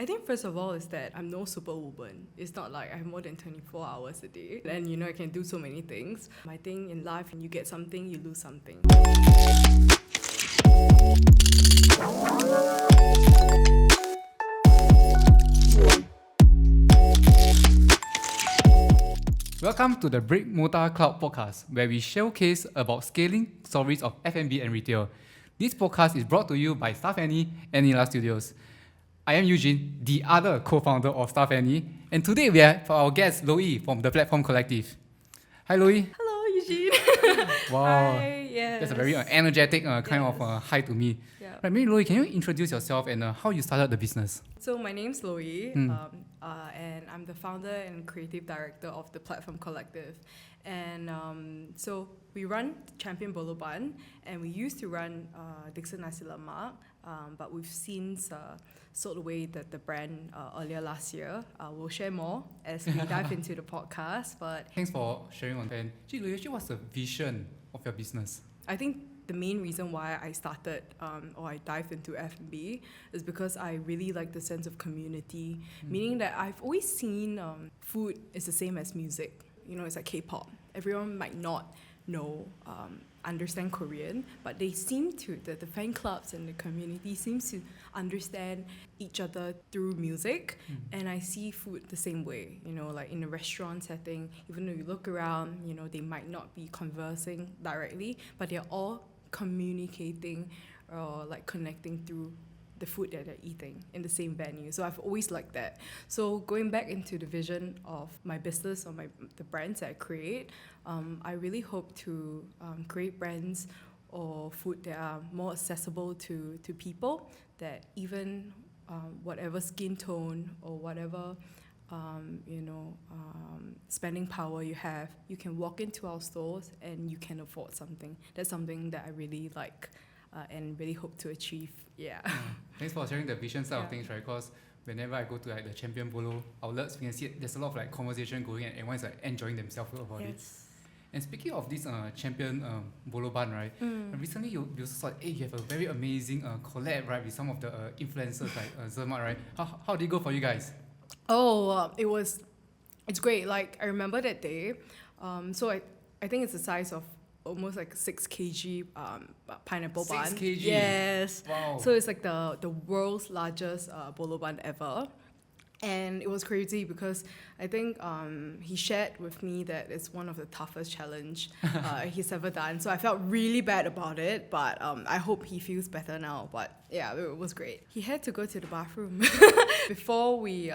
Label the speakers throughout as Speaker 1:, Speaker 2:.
Speaker 1: I think first of all is that I'm no Superwoman. It's not like I have more than 24 hours a day. And I can do so many things. I think in life, when you get something, you lose something.
Speaker 2: Welcome to the Brick-Mortar-Cloud Podcast, where we showcase about scaling stories of F&B and retail. This podcast is brought to you by Staff Annie and Nila Studios. I am Eugene, the other co-founder of Staff Annie, and today we have our guest Loh Yi from the Platform Collective. Hi Loh Yi.
Speaker 1: Hello, Eugene.
Speaker 2: Wow.
Speaker 1: Hi, yes.
Speaker 2: That's a very energetic kind of hi to me.
Speaker 1: Yeah.
Speaker 2: Right, maybe Loh Yi, can you introduce yourself and how you started the business?
Speaker 1: So my name's Loh Yi, and I'm the founder and creative director of the Platform Collective. And so we run Champion Bolo Bun, and we used to run Dickson Nasi Lemak, but we've since sold away the brand earlier last year. We'll share more as we dive into the podcast. But
Speaker 2: Thanks for sharing on that. And Loh Yi, what's the vision of your business?
Speaker 1: I think the main reason why I started or I dived into F&B is because I really like the sense of community, meaning that I've always seen food is the same as music. It's like K-pop. Everyone might not understand Korean, but they seem to, the fan clubs and the community seems to understand each other through music. And I see food the same way, like in a restaurant setting, even though you look around, they might not be conversing directly, but they're all communicating or like connecting through the food that they're eating in the same venue. So I've always liked that. So going back into the vision of my business or the brands that I create, I really hope to create brands or food that are more accessible to people, that even whatever skin tone or whatever spending power you have, you can walk into our stores and you can afford something. That's something that I really like and really hope to achieve.
Speaker 2: Thanks for sharing the vision side of things, right? Because whenever I go to like the Champion Bolo outlets, we can see there's a lot of like conversation going and everyone's like enjoying themselves about it. And speaking of this Champion Bolo Bun, right? Recently you also saw, you have a very amazing collab, right, with some of the influencers like Zermatt, right? How did it go for you guys?
Speaker 1: It's great. Like I remember that day. So I think it's the size of almost like 6 kg pineapple bun.
Speaker 2: 6 kg?
Speaker 1: Yes.
Speaker 2: Wow.
Speaker 1: So it's like the world's largest bolo bun ever. And it was crazy because I think he shared with me that it's one of the toughest challenge he's ever done. So I felt really bad about it, but I hope he feels better now. But yeah, it was great. He had to go to the bathroom before we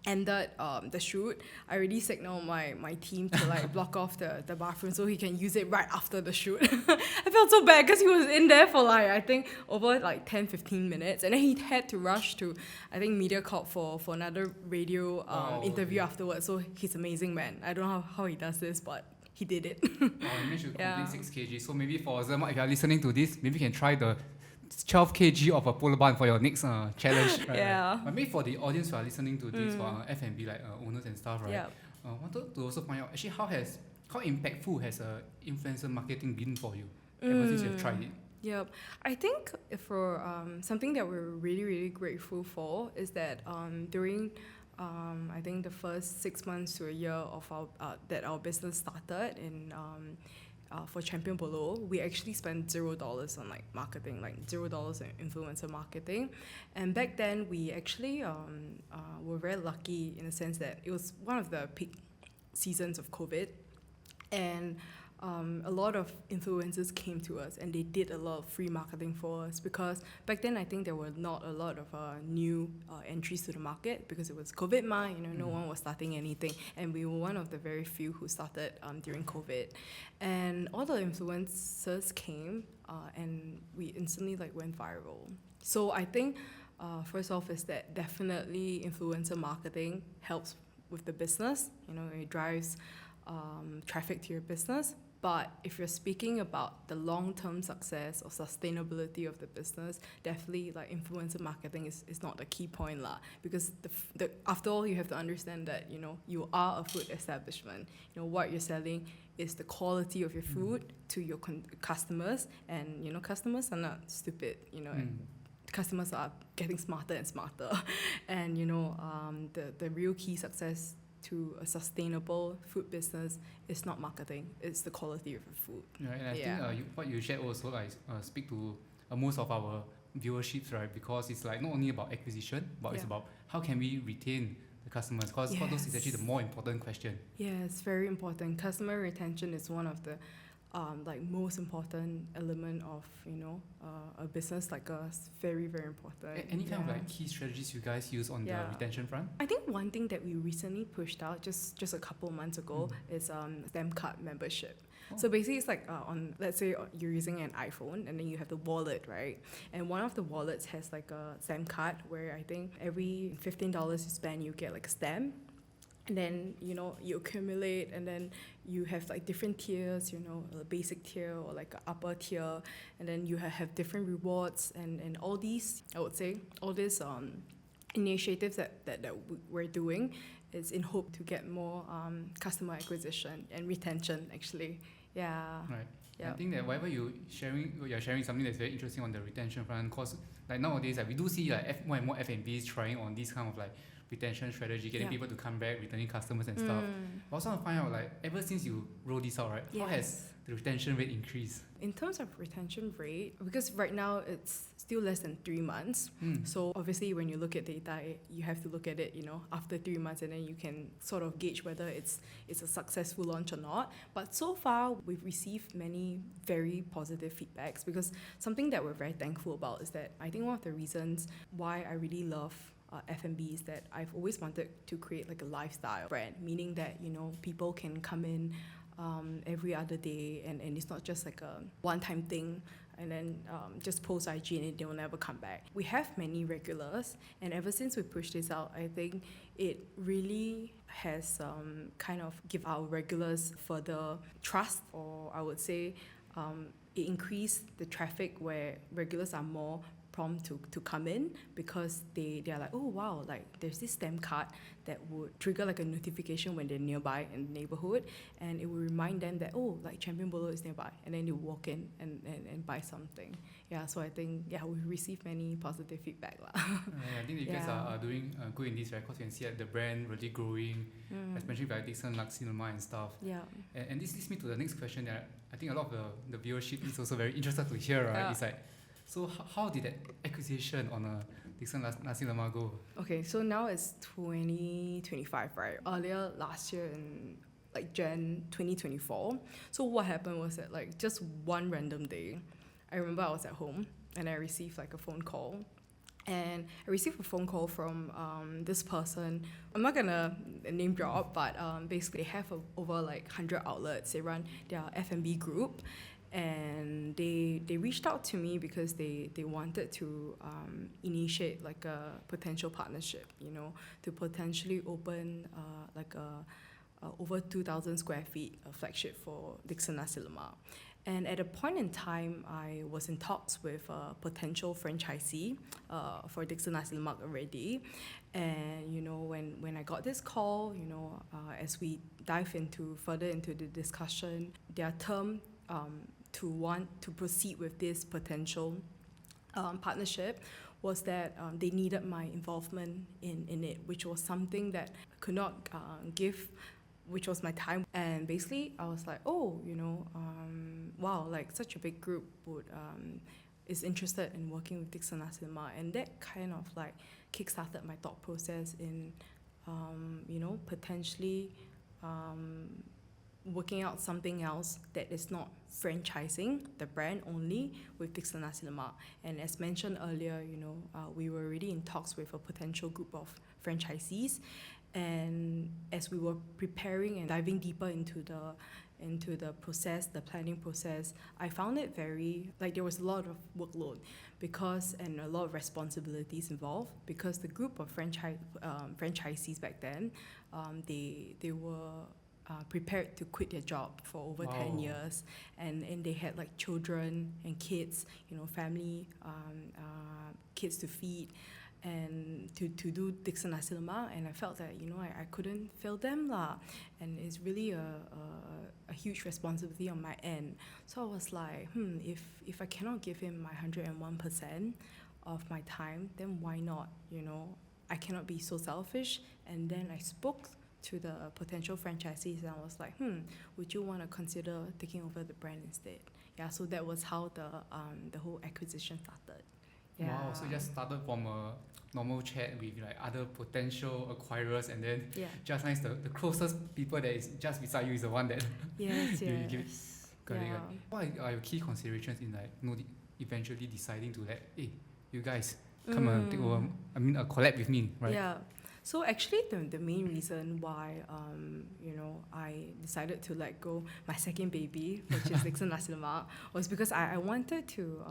Speaker 1: ended the shoot. I already signaled my team to like block off the bathroom so he can use it right after the shoot. I felt so bad because he was in there for like I think over like 10-15 minutes, and then he had to rush to I think MediaCorp for another radio interview afterwards. So he's an amazing man. I don't know how he does this, but he did it.
Speaker 2: You managed to complete 6 kg. So maybe for Zermatt, if you are listening to this, maybe you can try the 12 kg of a polo bun for your next challenge. Right? But maybe for the audience who are listening to this, for F&B like owners and stuff, right? Wanted to also find out actually how impactful has influencer marketing been for you ever since you've tried it?
Speaker 1: Yep. I think for something that we're really, really grateful for is that during I think the first 6 months to a year of that our business started in for Champion Bolo, we actually spent $0 on like marketing, like $0 in influencer marketing. And back then, we actually were very lucky in the sense that it was one of the peak seasons of COVID, and a lot of influencers came to us and they did a lot of free marketing for us, because back then I think there were not a lot of new entries to the market because it was COVID no one was starting anything, and we were one of the very few who started during COVID. And all the influencers came and we instantly like went viral. So I think first off is that definitely influencer marketing helps with the business. It drives traffic to your business. But if you're speaking about the long-term success or sustainability of the business, definitely like influencer marketing is not the key point because the after all, you have to understand that you are a food establishment. What you're selling is the quality of your food to your customers, and customers are not stupid. customers are getting smarter and smarter. And, you know, the real key success to a sustainable food business is not marketing, it's the quality of the food.
Speaker 2: Right, and I think what you shared also like speak to most of our viewerships, right? Because it's like not only about acquisition, but it's about how can we retain the customers, because those is actually the more important question.
Speaker 1: Yes, very important. Customer retention is one of the like most important element of, you know, a business like us. Very, very important.
Speaker 2: Any kind of like key strategies you guys use on the retention front?
Speaker 1: I think one thing that we recently pushed out just a couple of months ago is stamp card membership. So basically it's like on, let's say you're using an iPhone and then you have the wallet, right? And one of the wallets has like a stamp card where I think every $15 you spend you get like a stamp. And then, you know, you accumulate, and then you have like different tiers, you know, a basic tier or like an upper tier, and then you have different rewards, and all these, I would say, all these initiatives that we're doing is in hope to get more customer acquisition and retention, actually. Yeah.
Speaker 2: Right. Yep. I think that whatever you're sharing something that's very interesting on the retention front, because like nowadays, like we do see like more and more F&Bs trying on these kind of like retention strategy, getting people to come back, returning customers and stuff. I also want to find out, like, ever since you roll this out, right, how has the retention rate increased?
Speaker 1: In terms of retention rate, because right now it's still less than 3 months. So obviously when you look at data, you have to look at it, you know, after 3 months, and then you can sort of gauge whether it's a successful launch or not. But so far, we've received many very positive feedbacks, because something that we're very thankful about is that I think one of the reasons why I really love F&B is that I've always wanted to create like a lifestyle brand, meaning that, you know, people can come in every other day, and it's not just like a one-time thing and then just post IG and they will never come back. We have many regulars, and ever since we pushed this out, I think it really has kind of give our regulars further trust, or I would say it increased the traffic where regulars are more prompt to come in, because they're like, oh wow, like there's this stamp card that would trigger like a notification when they're nearby in the neighborhood, and it will remind them that, oh, like Champion Bolo is nearby, and then they walk in and buy something. Yeah, so I think we've received many positive feedback.
Speaker 2: I think you guys are doing good in this, right? Because you can see that the brand really growing, especially by Dickson Nasi Lemak and stuff.
Speaker 1: Yeah.
Speaker 2: And this leads me to the next question that I think a lot of the viewership is also very interested to hear, right? Yeah. It's like, so how did that acquisition on a Dickson Nasi Lemak go? Okay,
Speaker 1: so now it's 2025, right? Earlier last year in like Jan 2024. So what happened was that like just one random day, I remember I was at home and I received like a phone call. And I received a phone call from this person. I'm not gonna name drop, but basically they have over like 100 outlets. They run their F&B group. And they reached out to me because they wanted to initiate like a potential partnership, you know, to potentially open like a over 2,000 square feet flagship for Dickson Nasi Lemak. And at a point in time, I was in talks with a potential franchisee for Dickson Nasi Lemak already. And, you know, when I got this call, you know, as we dive further into the discussion, their term to want to proceed with this potential partnership was that they needed my involvement in it, which was something that I could not give, which was my time. And basically I was like, oh, you know, wow, like such a big group is interested in working with Dickson Nasi Lemak, and that kind of like kickstarted my thought process in you know, potentially working out something else that is not franchising the brand only with Dickson Nasi Lemak. And as mentioned earlier, you know, we were already in talks with a potential group of franchisees. And as we were preparing and diving deeper into the process, the planning process, I found it very, like there was a lot of workload and a lot of responsibilities involved, because the group of franchisees back then, they were prepared to quit their job for over 10 years, and they had like children and kids, you know, family, kids to feed, and to do Dickson Nasi Lemak. And I felt that, you know, I couldn't fail them lah, and it's really a huge responsibility on my end. So I was like, if I cannot give him my 101%, of my time, then why not? I cannot be so selfish. And then I spoke to the potential franchisees, and I was like, would you want to consider taking over the brand instead? Yeah, so that was how the whole acquisition started. Yeah.
Speaker 2: Wow, so you just started from a normal chat with like other potential acquirers, and then just nice the closest people that is just beside you is the one that
Speaker 1: yes.
Speaker 2: you give. Got it. What are your key considerations in like eventually deciding to hey, you guys come and take over, collab with me, right?
Speaker 1: Yeah. So actually the main reason why I decided to let go my second baby, which is Dickson Nasi Lemak, was because I wanted to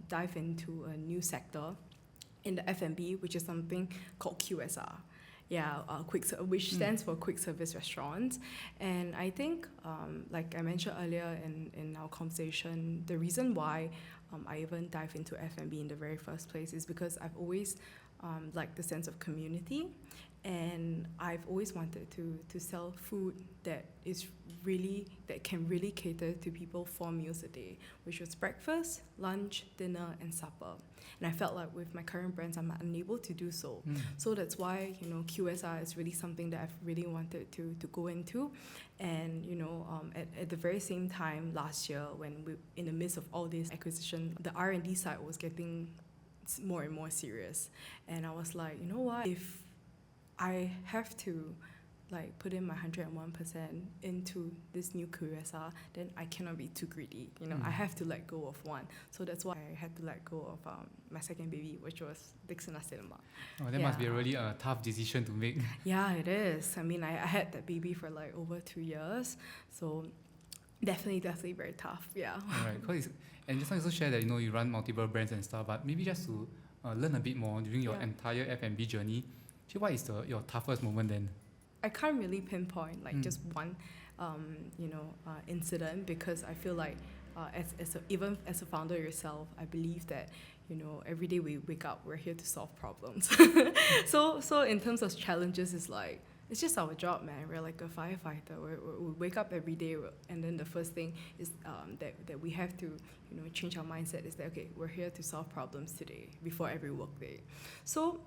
Speaker 1: dive into a new sector in the F&B, which is something called QSR. Yeah, which stands for quick service restaurants. And I think, like I mentioned earlier in our conversation, the reason why I even dive into F&B in the very first place is because I've always liked the sense of community, and I've always wanted to sell food that can really cater to people 4 meals a day, which was breakfast, lunch, dinner, and supper. And I felt like with my current brands, I'm unable to do so. So that's why QSR is really something that I've really wanted to go into. And at the very same time last year, when we in the midst of all this acquisition, the R&D side was getting more and more serious, and I was like, you know what, if I have to put in my 101% into this new QSR, then I cannot be too greedy. I have to let go of one. So that's why I had to let go of my second baby, which was Dickson Nasi Lemak.
Speaker 2: Oh, that must be a really tough decision to make.
Speaker 1: Yeah, it is. I mean, I had that baby for over 2 years, so definitely very tough. Yeah.
Speaker 2: All right. And just want to share that you run multiple brands and stuff, but maybe just to learn a bit more during your entire F&B journey. Actually, what is your toughest moment then?
Speaker 1: I can't really pinpoint just one, incident, because I feel like even as a founder yourself, I believe that every day we wake up, we're here to solve problems. So in terms of challenges, it's just our job, man. We're like a firefighter. We wake up every day, and then the first thing is that we have to change our mindset is that, okay, we're here to solve problems today before every work day. So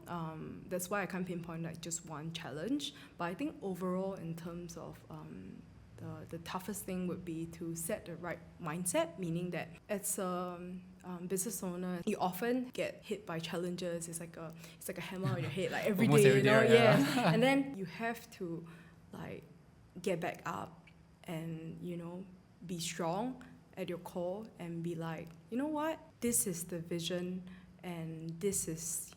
Speaker 1: that's why I can't pinpoint just one challenge. But I think overall, in terms of the toughest thing would be to set the right mindset, meaning that as a business owner, you often get hit by challenges. It's like a hammer on your head, every
Speaker 2: Almost
Speaker 1: day,
Speaker 2: every day, yeah.
Speaker 1: And then you have to get back up and be strong at your core and be like, you know what, this is the vision, and this is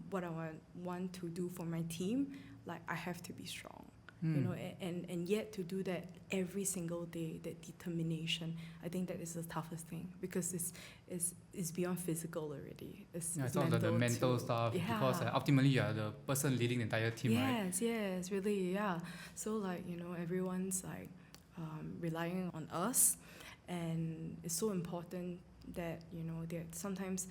Speaker 1: what I want to do for my team. I have to be strong. And yet to do that every single day, that determination, I think that is the toughest thing, because it's beyond physical already. It's
Speaker 2: all the mental stuff, because ultimately you are the person leading the entire team, right?
Speaker 1: Yes, really, yeah. So everyone's relying on us, and it's so important that that sometimes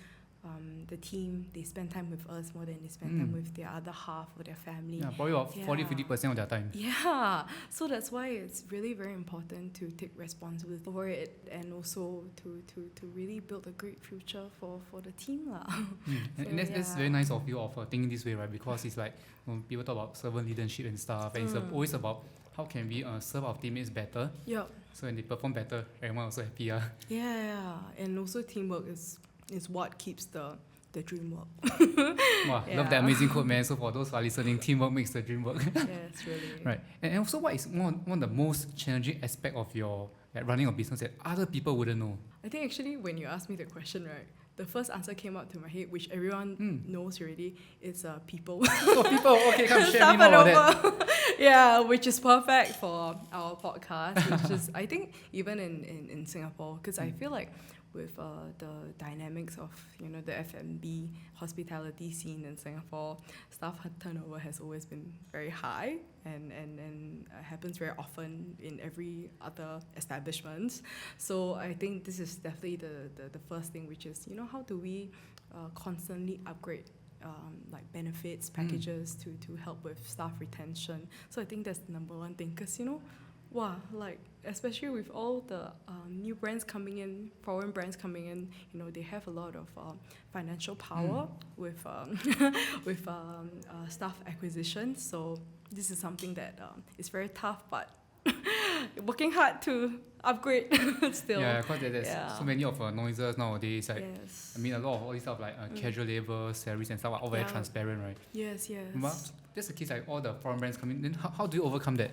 Speaker 1: the team, they spend time with us more than they spend time with their other half or their family.
Speaker 2: Yeah, probably about 40-50% of their time.
Speaker 1: Yeah, so that's why it's really very important to take responsibility for it, and also to really build a great future for the team.
Speaker 2: And that's very nice of you thinking this way, right? Because it's like people talk about servant leadership and stuff, and it's always about how can we serve our teammates better.
Speaker 1: Yeah.
Speaker 2: So when they perform better, everyone also happy.
Speaker 1: Yeah, and also teamwork is what keeps the dream work.
Speaker 2: Wow, love that amazing quote, man. So for those who are listening, teamwork makes the dream work.
Speaker 1: Yes, really.
Speaker 2: Right. And also, what is one of the most challenging aspect of your running a business that other people wouldn't know?
Speaker 1: I think actually when you asked me the question, right, the first answer came up to my head, which everyone knows already, is people.
Speaker 2: Oh, people. Okay, come share me more about that.
Speaker 1: Yeah, which is perfect for our podcast, which is, I think, even in Singapore, because I feel like with the dynamics of the F&B hospitality scene in Singapore, staff turnover has always been very high, and happens very often in every other establishment. So I think this is definitely the first thing, which is how do we constantly upgrade benefits packages to help with staff retention. So I think that's the number one thing, because wow, like especially with all the new brands coming in, foreign brands coming in, you know, they have a lot of financial power with with staff acquisition. So this is something that is very tough, but working hard to upgrade still.
Speaker 2: Yeah, because there's so many of noises nowadays. Like,
Speaker 1: Yes.
Speaker 2: I mean, a lot of all these stuff like casual labor, salaries and stuff are all very transparent, right?
Speaker 1: Yes, yes.
Speaker 2: But that's the case, like all the foreign brands coming. Then how do you overcome that?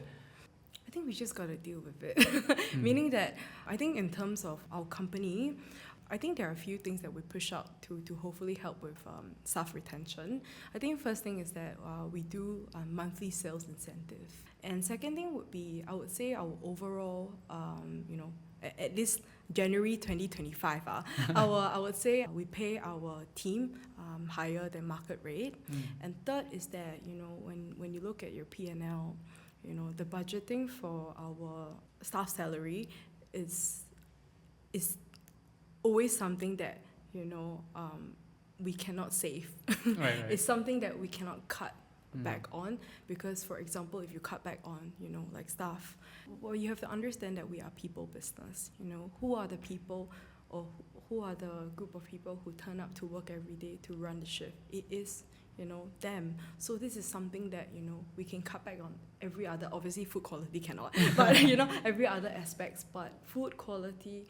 Speaker 1: I think we just got to deal with it. Meaning that I think in terms of our company, I think there are a few things that we push out to hopefully help with staff retention. I think first thing is that we do monthly sales incentive. And second thing would be, I would say our overall, you know, at this January 2025, I would say we pay our team higher than market rate. And third is that, you know, when you look at your P&L, you know, the budgeting for our staff salary is always something that, you know, we cannot save.
Speaker 2: Right.
Speaker 1: It's something that we cannot cut back on, because for example, if you cut back on, you know, like staff, well, you have to understand that we are people business. You know, who are the people, or who are the group of people who turn up to work every day to run the shift? It is, you know, them. So this is something that, you know, we can cut back on every other, obviously food quality cannot, but you know, every other aspects, but food quality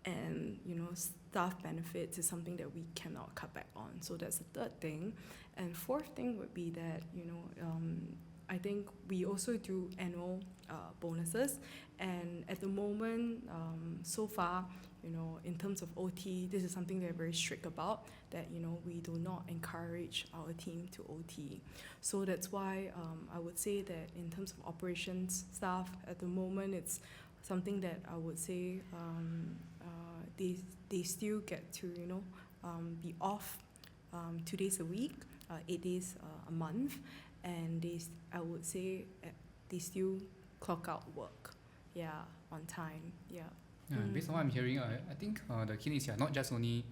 Speaker 1: and, you know, staff benefits is something that we cannot cut back on. So that's the third thing. And fourth thing would be that, you know, I think we also do annual bonuses. And at the moment, so far, you know, in terms of OT, this is something they're very strict about, that, you know, we do not encourage our team to OT. So that's why I would say that in terms of operations staff, at the moment, it's something that I would say they still get to, you know, be off 2 days a week, 8 days a month, and I would say they still clock out work, on time,
Speaker 2: Based on what I'm hearing, I think the key is you're not just only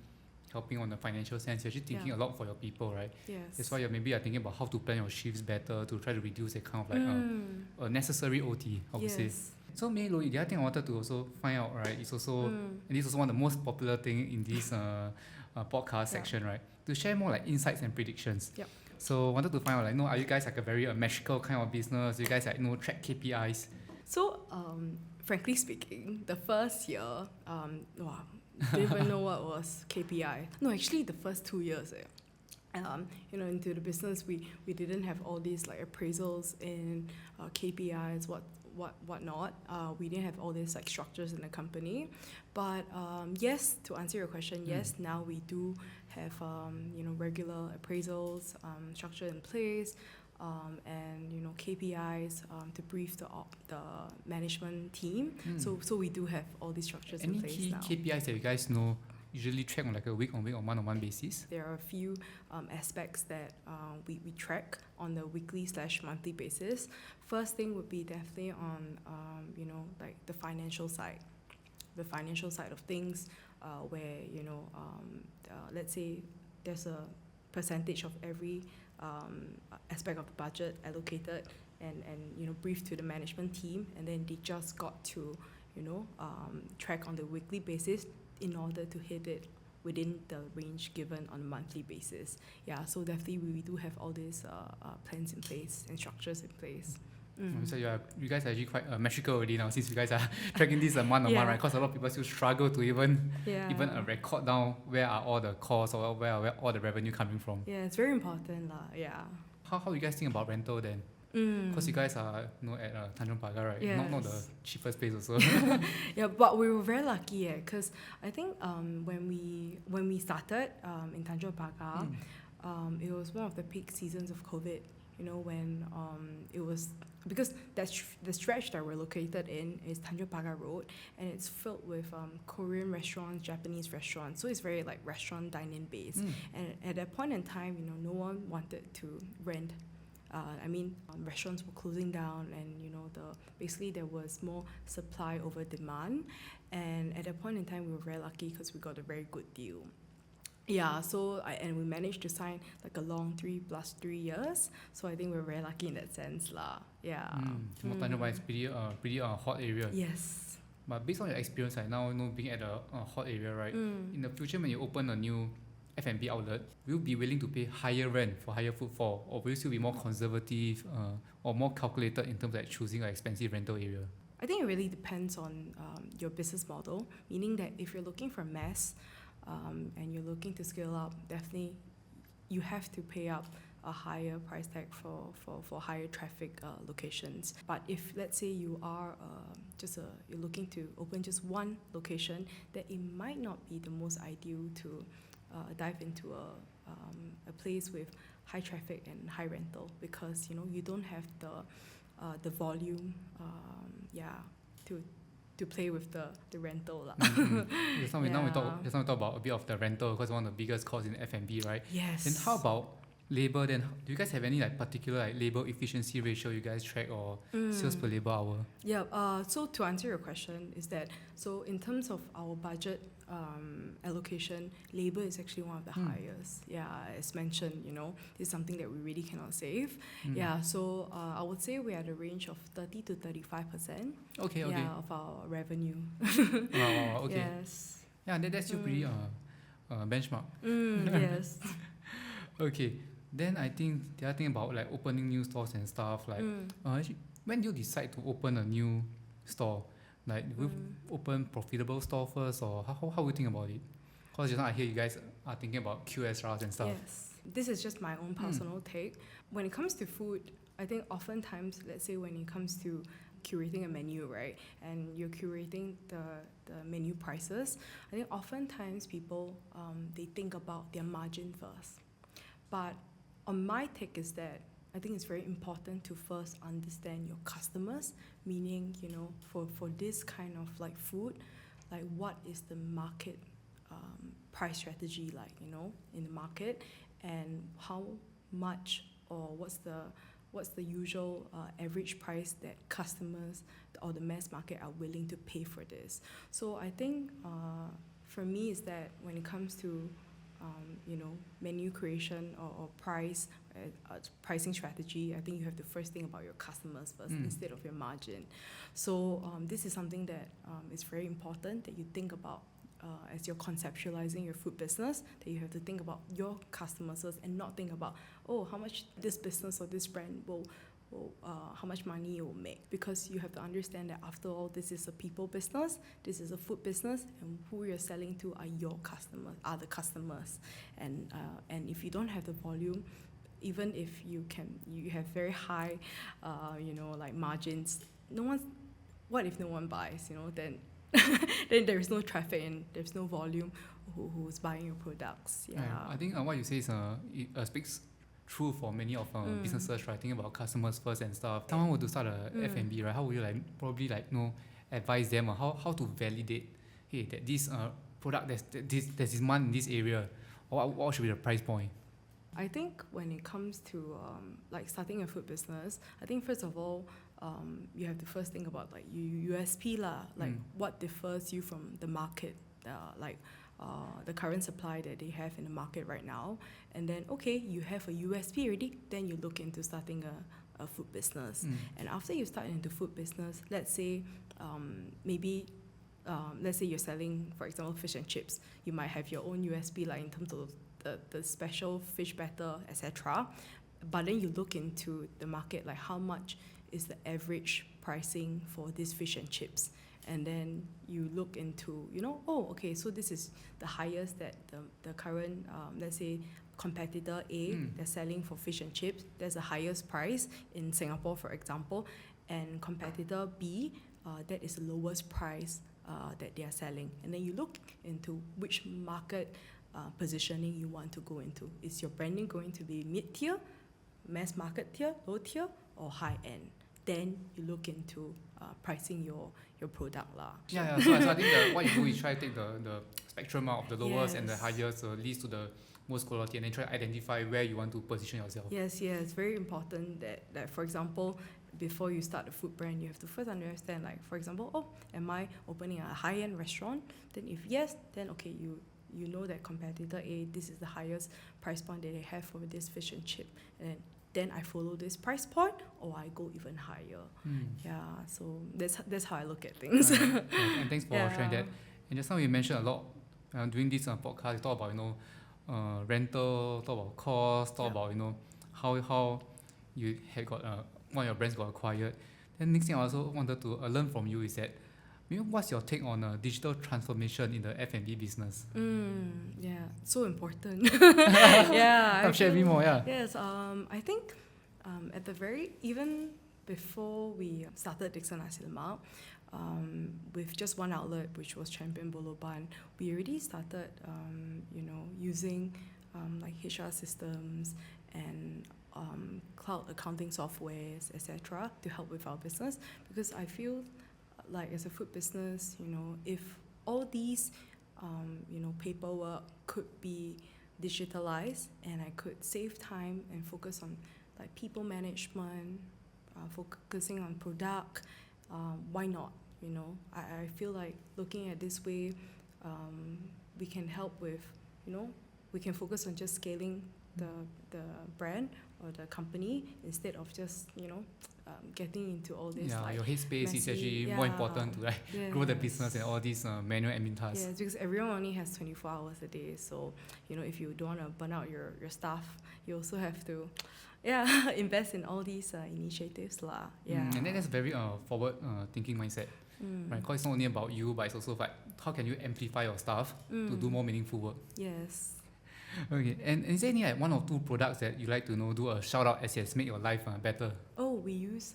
Speaker 2: helping on the financial sense, you're actually thinking a lot for your people, right?
Speaker 1: Yes.
Speaker 2: That's why you're thinking about how to plan your shifts better to try to reduce that kind of like a necessary OT, obviously.
Speaker 1: Yes.
Speaker 2: So mainly, the other thing I wanted to also find out, right, is also, and this is also one of the most popular thing in this podcast section, right, to share more like insights and predictions.
Speaker 1: Yep.
Speaker 2: So I wanted to find out, like, are you guys like a very metrical kind of business? You guys like track KPIs?
Speaker 1: So frankly speaking, the first year, didn't even know what was KPI. No, actually the first 2 years, you know, into the business, we didn't have all these like appraisals in KPIs, whatnot. We didn't have all these like structures in the company. But yes, to answer your question, yes, now we do have you know, regular appraisals, structure in place, and, you know, KPIs to brief the management team. So we do have all these structures in place now.
Speaker 2: Any key KPIs that you guys know usually track on like a week-on-week or month-on-month basis?
Speaker 1: There are a few aspects that we track on the weekly/monthly basis. First thing would be definitely on you know, like the financial side of things, where, you know, let's say there's a percentage of every aspect of the budget allocated and you know, briefed to the management team, and then they just got to, you know, track on the weekly basis in order to hit it within the range given on a monthly basis. So definitely we do have all these plans in place and structures in place.
Speaker 2: So you guys are actually quite metrical already now, since you guys are tracking this month-on-month, right? Because a lot of people still struggle to even record down where are all the costs or where all the revenue coming from.
Speaker 1: It's very important
Speaker 2: How you guys think about rental then? Because you guys are, you know, at Tanjong Pagar, right?
Speaker 1: Yes.
Speaker 2: Not the cheapest place also.
Speaker 1: But we were very lucky, because I think when we started in Tanjong Pagar, it was one of the peak seasons of COVID. You know, when it was, because the stretch that we're located in is Tanjong Pagar Road, and it's filled with Korean restaurants, Japanese restaurants. So it's very like restaurant dine-in based. And at that point in time, you know, no one wanted to rent. Restaurants were closing down, and, you know, basically there was more supply over demand. And at that point in time, we were very lucky because we got a very good deal. Yeah, so and we managed to sign like a long 3+3 years. So I think we're very lucky in that sense lah. Yeah.
Speaker 2: Zermatt Neo is pretty hot area.
Speaker 1: Yes.
Speaker 2: But based on your experience right now, being at a hot area, right? In the future, when you open a new F&B outlet, will you be willing to pay higher rent for higher footfall, or will you still be more conservative or more calculated in terms of like choosing an expensive rental area?
Speaker 1: I think it really depends on your business model, meaning that if you're looking for mass and you're looking to scale up, definitely you have to pay up a higher price tag for higher traffic locations. But if let's say you are you're looking to open just one location, then it might not be the most ideal to dive into a place with high traffic and high rental, because you don't have the volume to play with the rental lah.
Speaker 2: Just now we talk about a bit of the rental, because one of the biggest costs in F&B, right?
Speaker 1: Yes.
Speaker 2: Then how about labor? Then do you guys have any like particular like labor efficiency ratio you guys track, or sales per labor hour?
Speaker 1: Yeah. So to answer your question is that, so in terms of our budget allocation, labor is actually one of the highest. Yeah, as mentioned, it's something that we really cannot save. Yeah, so I would say we're at a range of 30 to 35%.
Speaker 2: Okay.
Speaker 1: Of our revenue.
Speaker 2: Wow, okay.
Speaker 1: Yes.
Speaker 2: Yeah, that's still pretty benchmark.
Speaker 1: Yes.
Speaker 2: Okay. Then I think the other thing about like opening new stores and stuff, like actually, when do you decide to open a new store? Like, will you open profitable store first, or how would you think about it? Because just now I hear you guys are thinking about QSRs and stuff.
Speaker 1: Yes. This is just my own personal take. When it comes to food, I think oftentimes, let's say when it comes to curating a menu, right, and you're curating the menu prices, I think oftentimes people, they think about their margin first. But on my take is that I think it's very important to first understand your customers, meaning, for this kind of like food, like what is the market price strategy like, in the market, and how much, or what's the usual average price that customers or the mass market are willing to pay for this. So I think for me is that when it comes to menu creation or pricing strategy, I think you have to first think about your customers first instead of your margin. So this is something that is very important that you think about as you're conceptualizing your food business, that you have to think about your customers first and not think about, how much this business or this brand will how much money it will make, because you have to understand that after all, this is a people business, this is a food business, and who you're selling to are your customers, are the customers, and if you don't have the volume, even if you have very high like margins, what if no one buys, then then there's no traffic and there's no volume who's buying your products.
Speaker 2: I think what you say is it speaks true for many of businesses, right? Think about customers first and stuff. Someone were to start a F&B, right? How would you probably advise them on how to validate, hey, that this product there's demand in this area, or what should be the price point?
Speaker 1: I think when it comes to starting a food business, I think first of all, you have to first think about like USP lah, what differs you from the market, the current supply that they have in the market right now. And then, okay, you have a USP already, then you look into starting a food business. And after you start into food business, let's say let's say you're selling, for example, fish and chips. You might have your own USP in terms of the special fish batter, etc. But then you look into the market, like how much is the average pricing for this fish and chips. And then you look into, okay, so this is the highest that the current, let's say, competitor A, they're selling for fish and chips. There's the highest price in Singapore, for example. And competitor B, that is the lowest price that they are selling. And then you look into which market positioning you want to go into. Is your branding going to be mid-tier, mass market tier, low tier, or high-end? Then you look into pricing your product lah.
Speaker 2: So I think what you do is try to take the spectrum out of the lowest and the highest, leads to the most quality, and then try to identify where you want to position yourself.
Speaker 1: Yes, it's very important that for example, before you start a food brand, you have to first understand, like, for example, am I opening a high-end restaurant? Then if yes, then okay, you you know that competitor A, this is the highest price point that they have for this fish and chip, and then I follow this price point, or I go even higher. Yeah, so that's how I look at things.
Speaker 2: And thanks for sharing that. And just now you mentioned a lot during this podcast. You talk about rental, talk about cost, talk about how you had got one of your brands got acquired. Then next thing I also wanted to learn from you is that what's your take on digital transformation in the F&B business?
Speaker 1: Yeah, so important. Yeah,
Speaker 2: share a bit more. Yeah.
Speaker 1: Yes, I think at the even before we started Dickson Nasi Lemak, with just one outlet, which was Champion Bolo Bun, we already started, using like HR systems and cloud accounting softwares, etc., to help with our business. Because I feel like as a food business, if all these, paperwork could be digitalized, and I could save time and focus on like people management, focusing on product, why not? I feel like looking at this way, we can help with, we can focus on just scaling the brand or the company instead of just, getting into all this.
Speaker 2: Yeah, your headspace is actually more important to grow the business and all these manual admin tasks.
Speaker 1: Yes, because everyone only has 24 hours a day. So, if you don't want to burn out your staff, you also have to invest in all these initiatives.
Speaker 2: And then that's a very forward thinking mindset. Right? Because it's not only about you, but it's also like how can you amplify your staff to do more meaningful work.
Speaker 1: Yes.
Speaker 2: Okay, and is there any one or two products that you like to do a shout out as it has made your life better?
Speaker 1: Oh, we use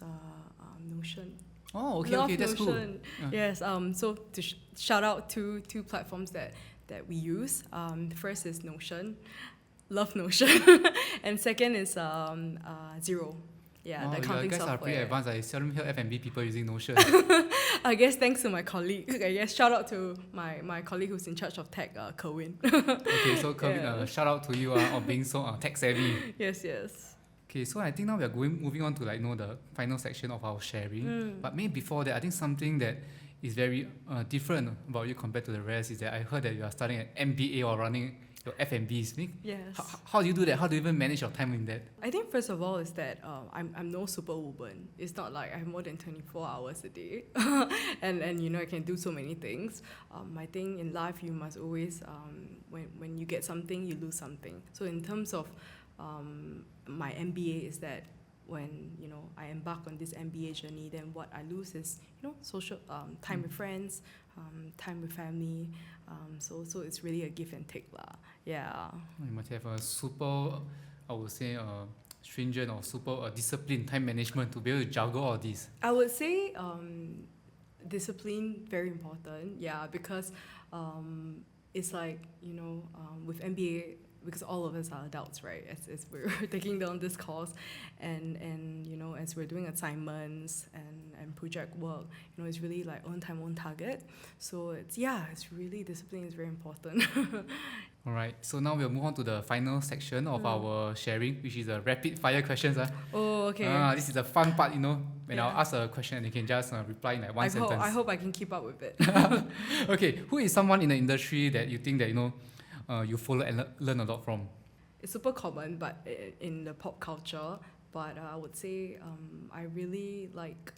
Speaker 1: Notion.
Speaker 2: Oh, okay, that's
Speaker 1: Notion.
Speaker 2: Cool.
Speaker 1: Yes. So to shout out two platforms that we use. First is Notion. Love Notion. And second is Xero. Yeah, the accounting
Speaker 2: you guys
Speaker 1: software.
Speaker 2: are pretty advanced. I seldom hear F&B people using Notion.
Speaker 1: I guess thanks to my colleague. I guess shout out to my colleague who's in charge of tech, Kerwin.
Speaker 2: Okay, so Kerwin, shout out to you on being so tech savvy.
Speaker 1: Yes.
Speaker 2: Okay, so I think now we are moving on to the final section of our sharing. But maybe before that, I think something that is very different about you compared to the rest is that I heard that you are studying at MBA or running your F&Bs.
Speaker 1: Yes.
Speaker 2: How do you do that? How do you even manage your time in that?
Speaker 1: I think first of all is that I'm no Superwoman. It's not like I have more than 24 hours a day, and I can do so many things. I think in life you must always when you get something you lose something. So in terms of my MBA is that when I embark on this MBA journey, then what I lose is social time with friends, time with family. So it's really a give and take lah. Yeah.
Speaker 2: You must have a super, I would say, stringent or super disciplined time management to be able to juggle all this.
Speaker 1: I would say discipline very important. Yeah, because it's like with MBA. Because all of us are adults, right? As we're taking down this course, and as we're doing assignments and project work, it's really like own time, own target. So it's really discipline is very important.
Speaker 2: All right. So now we'll move on to the final section of our sharing, which is the rapid fire questions.
Speaker 1: Oh, okay.
Speaker 2: This is the fun part, when I'll ask a question and you can just reply in one sentence.
Speaker 1: I hope I can keep up with it.
Speaker 2: Okay. Who is someone in the industry that you think that you follow and learn a lot from?
Speaker 1: It's super common, but in the pop culture. But I would say I really like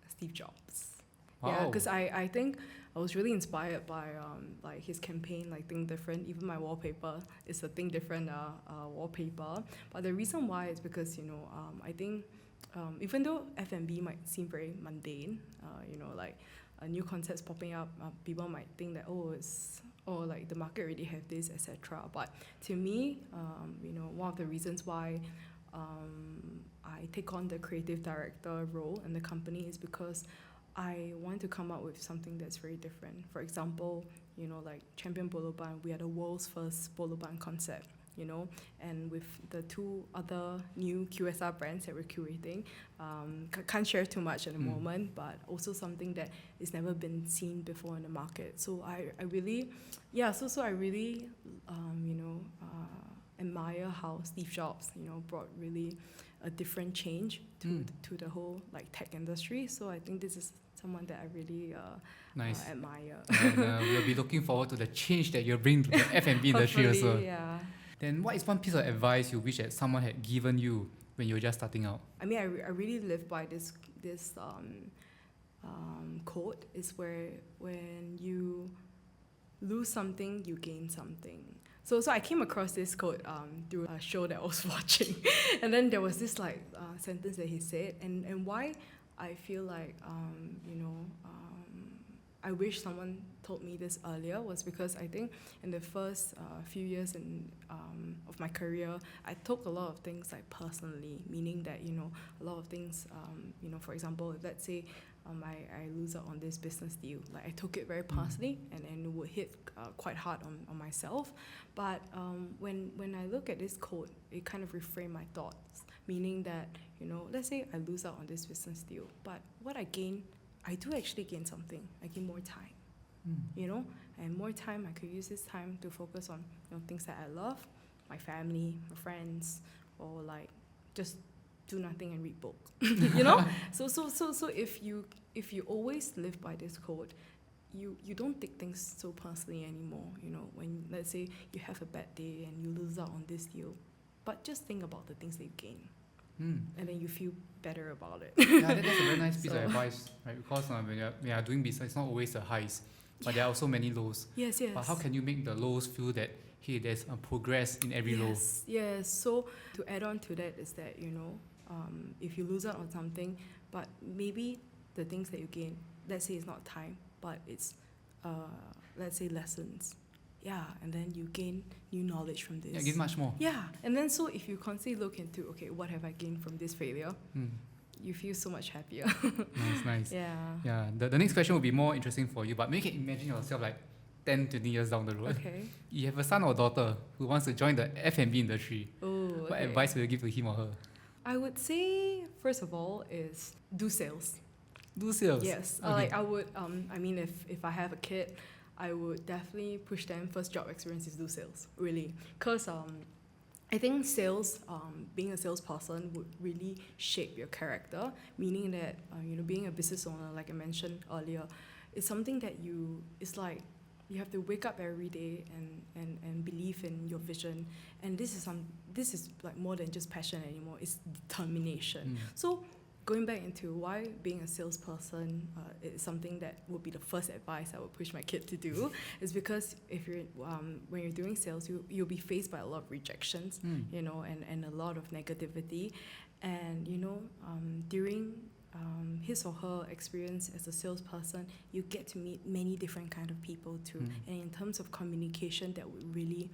Speaker 1: Steve Jobs.
Speaker 2: Wow.
Speaker 1: Yeah, because I think I was really inspired by like his campaign, like Think Different. Even my wallpaper is a Think Different wallpaper. But the reason why is because I think even though F&B might seem very mundane, like new concepts popping up, people might think that like the market already have this, etc. But to me, one of the reasons why I take on the creative director role in the company is because I want to come up with something that's very different. For example, like Champion Bolo Bun, we are the world's first Bolo Bun concept. And with the two other new QSR brands that we're curating, can't share too much at the moment, but also something that is never been seen before in the market. So I really admire how Steve Jobs, brought really a different change to the whole like tech industry. So I think this is someone that I really
Speaker 2: Nice.
Speaker 1: admire.
Speaker 2: And we'll be looking forward to the change that you'll bring to the F&B industry also.
Speaker 1: Yeah.
Speaker 2: Then what is one piece of advice you wish that someone had given you when you were just starting out?
Speaker 1: I mean, I really live by this quote, is where when you lose something, you gain something. So I came across this quote through a show that I was watching, and then there was this sentence that he said, and why I feel like I wish someone told me this earlier was because I think in the first few years of my career, I took a lot of things like personally, meaning that a lot of things for example, let's say I lose out on this business deal, like I took it very personally and it would hit quite hard on myself. But when I look at this quote, it kind of reframed my thoughts, meaning that let's say I lose out on this business deal, but what I gain, I do actually gain something. I gain more time, and more time. I could use this time to focus on things that I love, my family, my friends, or like just do nothing and read book. So if you always live by this code, you don't take things so personally anymore. When let's say you have a bad day and you lose out on this deal, but just think about the things that you gain. And then you feel better about it.
Speaker 2: Yeah, that's a very nice piece of advice, right? Because when you are doing business, it's not always the highs, but there are also many lows.
Speaker 1: Yes.
Speaker 2: But how can you make the lows feel that, hey, there's a progress in every low?
Speaker 1: Yes. So to add on to that is that, if you lose out on something, but maybe the things that you gain, let's say it's not time, but it's, let's say lessons. Yeah, and then you gain new knowledge from this.
Speaker 2: Yeah, gain much more.
Speaker 1: Yeah, and then so if you constantly look into, okay, what have I gained from this failure? You feel so much happier.
Speaker 2: Nice.
Speaker 1: Yeah.
Speaker 2: The next question will be more interesting for you, but maybe you can imagine yourself like 10, 20 years down the road.
Speaker 1: Okay.
Speaker 2: You have a son or daughter who wants to join the F&B industry.
Speaker 1: Oh,
Speaker 2: What advice will you give to him or her?
Speaker 1: I would say, first of all, is do sales.
Speaker 2: Do sales?
Speaker 1: Yes.
Speaker 2: Okay.
Speaker 1: I would, if I have a kid, I would definitely push them, first job experience is do sales, really. Because I think sales, being a salesperson would really shape your character, meaning that, being a business owner, like I mentioned earlier, it's something that it's like you have to wake up every day and believe in your vision. And this is like more than just passion anymore, it's determination. So going back into why being a salesperson is something that would be the first advice I would push my kid to do, is because if you're when you're doing sales, you'll be faced by a lot of rejections, and a lot of negativity, and during his or her experience as a salesperson, you get to meet many different kind of people too, and in terms of communication, that would really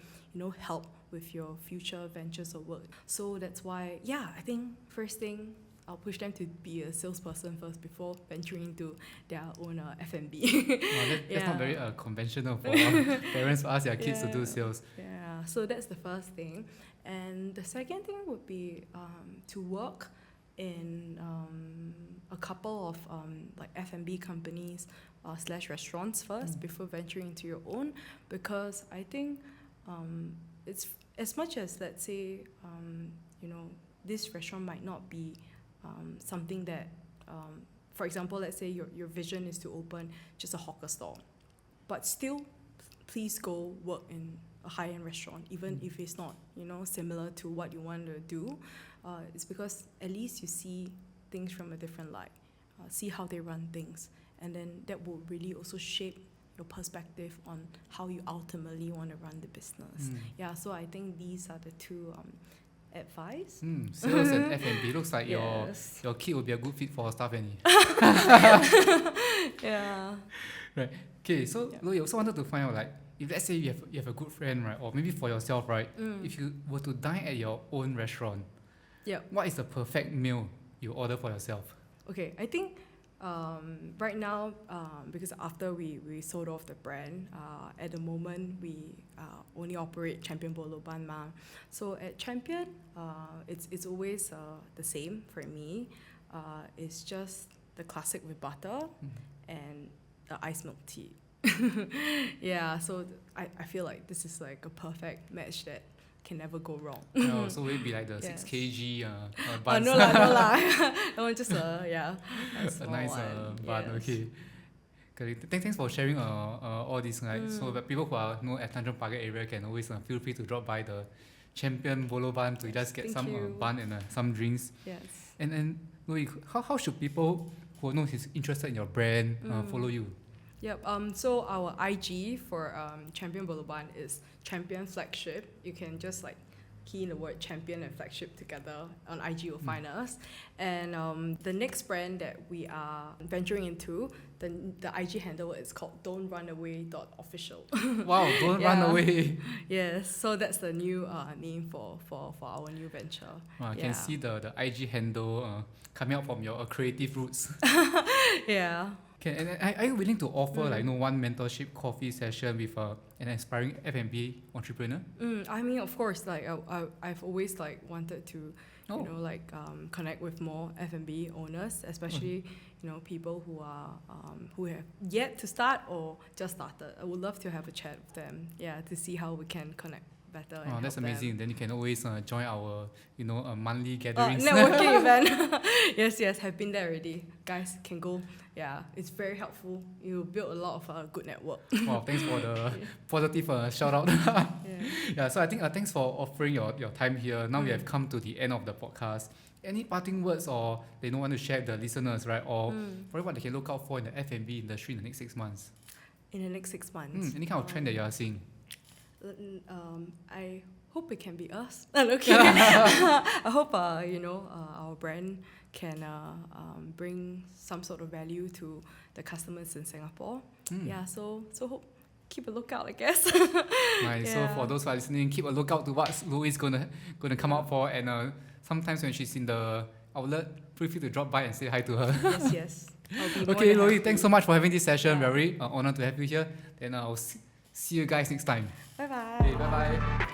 Speaker 1: help with your future ventures or work. So that's why, I think first thing, I'll push them to be a salesperson first before venturing into their own F&B.
Speaker 2: That's not very conventional for parents to ask their kids to do sales.
Speaker 1: Yeah, so that's the first thing. And the second thing would be to work in a couple of like F&B companies / restaurants first before venturing into your own, because I think it's as much as, let's say, this restaurant might not be something that, for example, let's say your vision is to open just a hawker stall, but still, please go work in a high-end restaurant, even if it's not, similar to what you want to do. It's because at least you see things from a different light, see how they run things, and then that will really also shape your perspective on how you ultimately want to run the business. Yeah, so I think these are the two advice.
Speaker 2: Sales and F&B. Looks like your kid will be a good fit for her staff, any.
Speaker 1: Yeah.
Speaker 2: Right. Okay, so Loh, you also wanted to find out, like, if let's say you have a good friend, right, or maybe for yourself, right, if you were to dine at your own restaurant, what is the perfect meal you order for yourself?
Speaker 1: Okay, I think right now, because after we sold off the brand, at the moment we only operate Champion Bolo Bun ma. So at Champion, it's always the same for me. It's just the classic with butter and the iced milk tea. Yeah, so I feel like this is like a perfect match that can never go wrong.
Speaker 2: So will it be like the 6 kg
Speaker 1: Oh,
Speaker 2: buns?
Speaker 1: no lah, no lah. That one just a
Speaker 2: A nice bun,
Speaker 1: yes.
Speaker 2: okay. Thanks for sharing all this, right? So that people who are at Tanjong Pagar area can always feel free to drop by the Champion Bolo Bun to just get some bun and some drinks.
Speaker 1: Yes.
Speaker 2: And Loie, how should people who know is interested in your brand follow you?
Speaker 1: Yep. So our IG for Champion Bolo Bun is Champion Flagship. You can just like key in the word champion and flagship together on IG. You'll find us. And the next brand that we are venturing into, the IG handle is called don'trunaway.official.
Speaker 2: Wow, don't run away.
Speaker 1: Yes. So that's the new name for our new venture.
Speaker 2: I can see the IG handle coming out from your creative roots.
Speaker 1: Yeah.
Speaker 2: Okay, and are you willing to offer one mentorship coffee session with an aspiring F&B entrepreneur?
Speaker 1: I mean, of course, like I've always like wanted to, connect with more F&B owners, especially people who are who have yet to start or just started. I would love to have a chat with them, to see how we can connect better.
Speaker 2: Oh, that's amazing.
Speaker 1: Them.
Speaker 2: Then you can always join our monthly gatherings.
Speaker 1: Networking event. Yes, have been there already. Guys can go. Yeah, it's very helpful. You build a lot of good network.
Speaker 2: Wow, thanks for the positive shout out. So I think thanks for offering your time here. Now we have come to the end of the podcast. Any parting words or they don't want to share with the listeners, right? Or probably what they can look out for in the F&B industry in the next 6 months?
Speaker 1: In the next 6 months?
Speaker 2: Any kind of trend that you are seeing?
Speaker 1: I hope it can be us. Okay. I hope our brand can bring some sort of value to the customers in Singapore. So hope keep a lookout, I guess.
Speaker 2: Nice. So for those who are listening, keep a lookout to what Loie is gonna come out for, and sometimes when she's in the outlet, feel free to drop by and say hi to her.
Speaker 1: Yes. I'll be
Speaker 2: Okay, Loie, thanks so much for having this session. Very honored to have you here. Then I'll see you guys next time.
Speaker 1: Bye-bye.
Speaker 2: Okay, bye-bye.